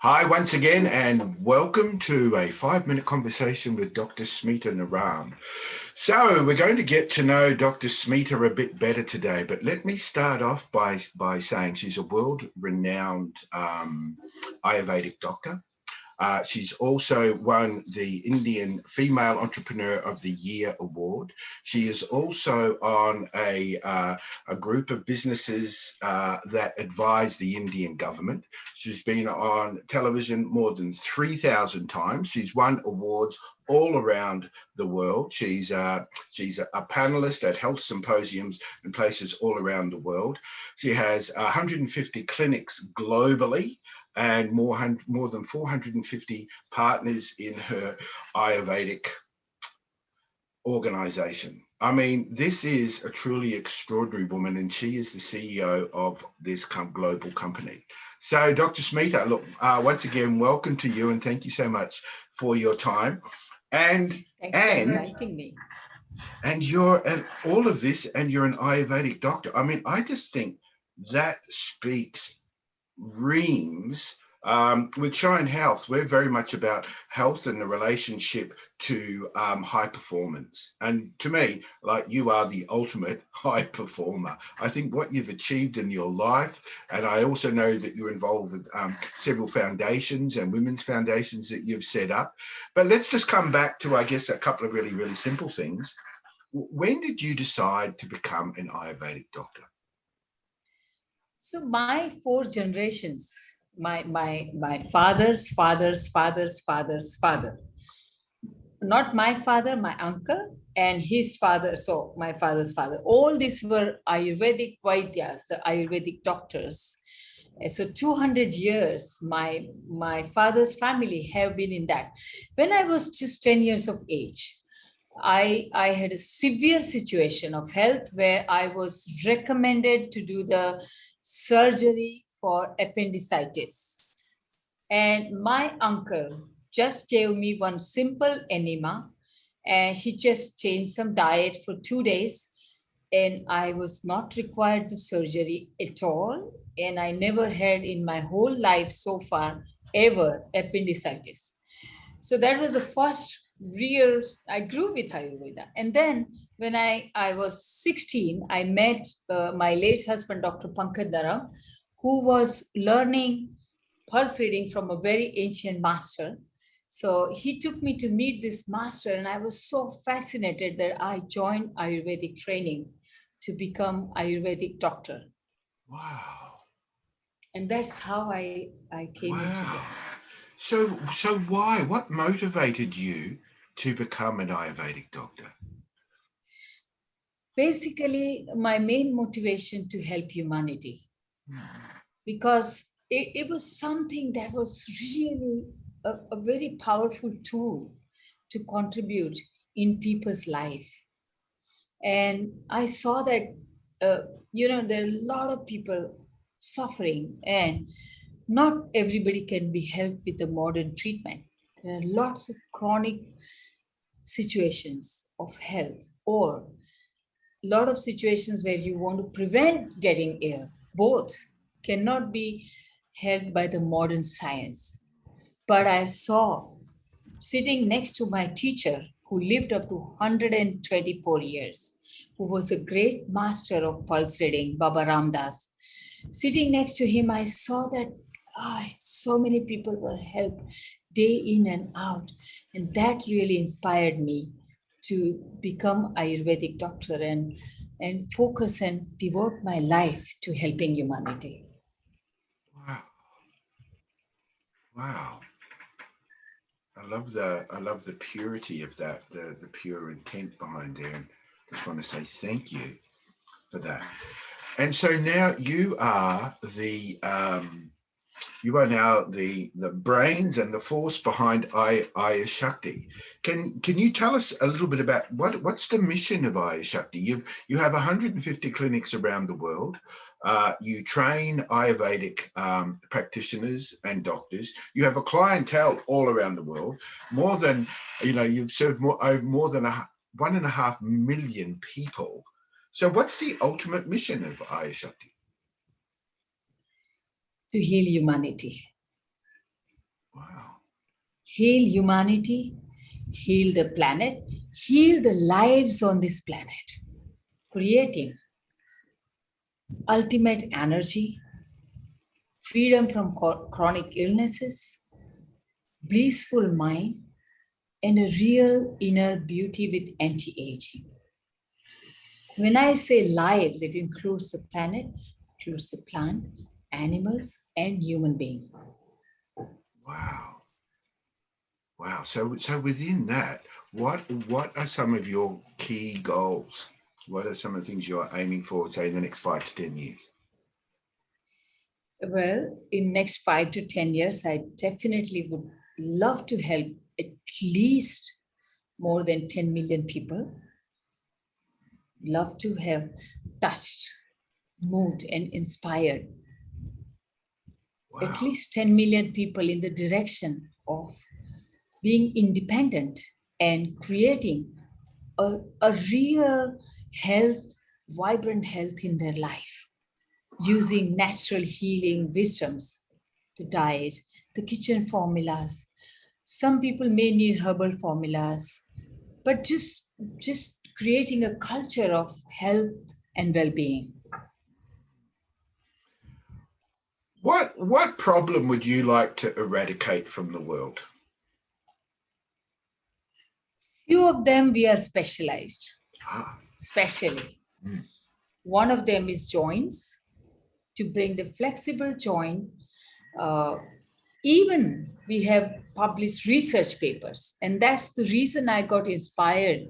Hi once again, and welcome to a 5-minute conversation with Dr. Smita Naram. So we're going to get to know Dr. Smita a bit better today, but let me start off by saying she's a world-renowned Ayurvedic doctor. She's also won the Indian Female Entrepreneur of the Year award. She is also on a group of businesses that advise the Indian government. She's been on television more than 3,000 times. She's won awards all around the world. She's a panelist at health symposiums in places all around the world. She has 150 clinics globally and more than 450 partners in her Ayurvedic organization. I mean, this is a truly extraordinary woman, and she is the CEO of this global company. So, Dr. Smita, look, once again, welcome to you, and thank you so much for your time. Thanks for inviting me. And all of this, and you're an Ayurvedic doctor. I mean, I just think that speaks reams. With Shine Health, we're very much about health and the relationship to high performance. And to me, like, you are the ultimate high performer. I think what you've achieved in your life, and I also know that you're involved with several foundations and women's foundations that you've set up. But let's just come back to, I guess, a couple of really, really simple things. When did you decide to become an Ayurvedic doctor? So my 4 generations, my father's father's father, not my father, my uncle and his father, so my father's father, all these were Ayurvedic Vaidyas, the Ayurvedic doctors. So 200 years, my father's family have been in that. When I was just 10 years of age, I had a severe situation of health where I was recommended to do the surgery for appendicitis. And my uncle just gave me one simple enema, and he just changed some diet for 2 days. And I was not required the surgery at all. And I never had in my whole life so far ever appendicitis. So that was the first real, I grew with Ayurveda. And then when I was 16, I met my late husband, Dr. Pankaj Naram, who was learning pulse reading from a very ancient master. So he took me to meet this master, and I was so fascinated that I joined Ayurvedic training to become Ayurvedic doctor. Wow. And that's how I came into Wow. this. So why? What motivated you to become an Ayurvedic doctor? Basically, my main motivation to help humanity, because it was something that was really a very powerful tool to contribute in people's life. And I saw that, uh, there are a lot of people suffering, and not everybody can be helped with the modern treatment. There are lots of chronic situations of health, or a lot of situations where you want to prevent getting ill. Both cannot be helped by the modern science. But I saw, sitting next to my teacher who lived up to 124 years, who was a great master of pulse reading, Baba Ramdas. Sitting next to him, I saw that so many people were helped day in and out. And that really inspired me to become Ayurvedic doctor and focus and devote my life to helping humanity. Wow. Wow. I love the purity of that, the pure intent behind there. And just want to say thank you for that. And so now you are now the brains and the force behind Ayashakti. Can you tell us a little bit about what's the mission of Ayashakti? You have 150 clinics around the world. You train Ayurvedic practitioners and doctors. You have a clientele all around the world. More than you've served more than 1.5 million people. So what's the ultimate mission of Ayashakti? To heal humanity. heal humanity, heal the planet, heal the lives on this planet, creating ultimate energy, freedom from chronic illnesses, blissful mind, and a real inner beauty with anti-aging. When I say lives, it includes the planet, includes the plant, animals, and human beings. Wow. Wow. So within that, what are some of your key goals? What are some of the things you're aiming for, say, in the next 5 to 10 years? Well, in next 5 to 10 years, I definitely would love to help at least more than 10 million people. Love to have touched, moved, and inspired at Wow. least 10 million people in the direction of being independent and creating a real health, vibrant health in their life, using natural healing wisdoms, the diet, the kitchen formulas. Some people may need herbal formulas, but just creating a culture of health and well-being. What problem would you like to eradicate from the world? Few of them we are specialized, Ah. specially. Mm. One of them is joints, to bring the flexible joint. Uh, Even we have published research papers, and that's the reason I got inspired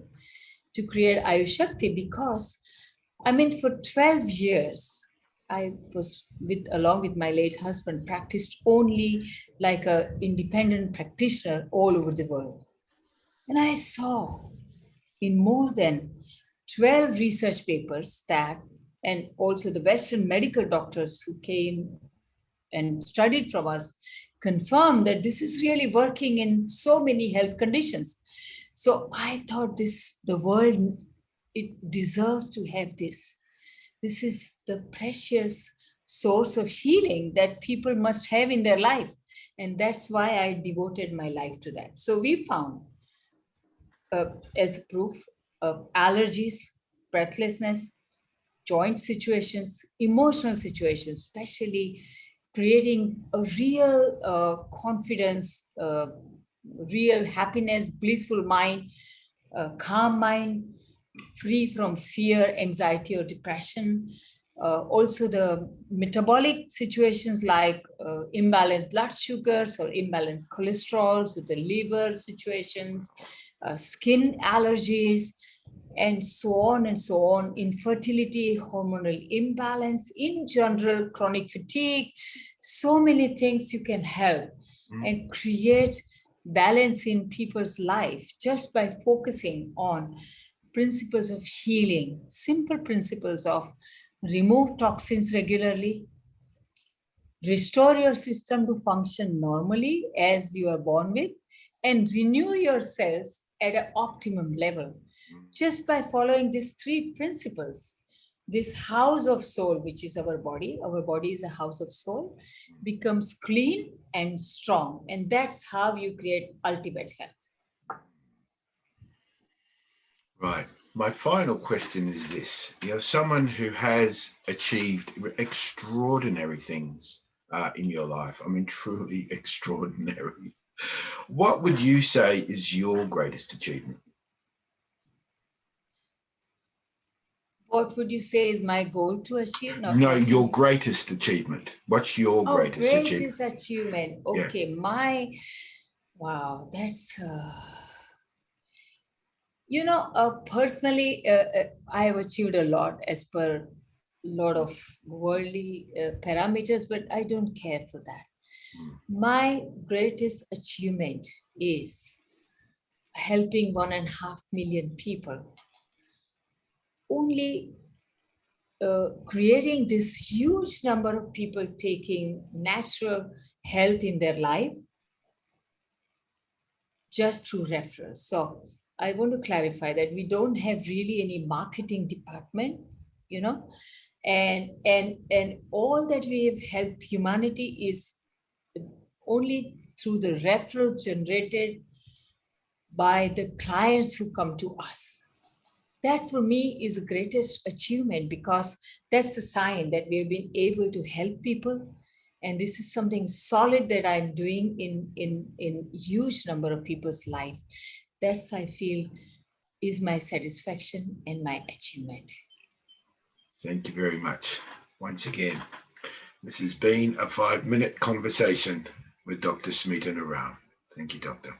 to create Ayushakti, because I mean, for 12 years, I was along with my late husband, practiced only like a independent practitioner all over the world. And I saw in more than 12 research papers that, and also the Western medical doctors who came and studied from us, confirmed that this is really working in so many health conditions. So I thought the world, it deserves to have this. This is the precious source of healing that people must have in their life. And that's why I devoted my life to that. So we found, as proof of allergies, breathlessness, joint situations, emotional situations, especially creating a real confidence, real happiness, blissful mind, calm mind, free from fear, anxiety, or depression. Also, the metabolic situations like imbalanced blood sugars or imbalanced cholesterol, so the liver situations, skin allergies, and so on and so on, infertility, hormonal imbalance, in general, chronic fatigue, so many things you can help and create balance in people's life just by focusing on principles of healing, simple principles of remove toxins regularly, restore your system to function normally as you are born with, and renew your cells at an optimum level. Just by following these three principles, this house of soul, which is our body is a house of soul, becomes clean and strong. And that's how you create ultimate health. Right. My final question is this. You're someone who has achieved extraordinary things in your life. I mean, truly extraordinary. What would you say is your greatest achievement? What would you say is my goal to achieve? Not No, what your you. greatest achievement. What's your Oh, greatest achievement? greatest achievement. Yeah. Okay, wow, that's personally, I have achieved a lot as per lot of worldly parameters, but I don't care for that. Mm. My greatest achievement is helping 1.5 million people. Only creating this huge number of people taking natural health in their life just through referrals. So I want to clarify that we don't have really any marketing department, you know, and all that we have helped humanity is only through the referrals generated by the clients who come to us. That for me is the greatest achievement because that's the sign that we have been able to help people. And this is something solid that I'm doing in huge number of people's life. That's I feel is my satisfaction and my achievement. Thank you very much. Once again, this has been a 5-minute conversation with Dr. Smita Naram. Thank you, Doctor.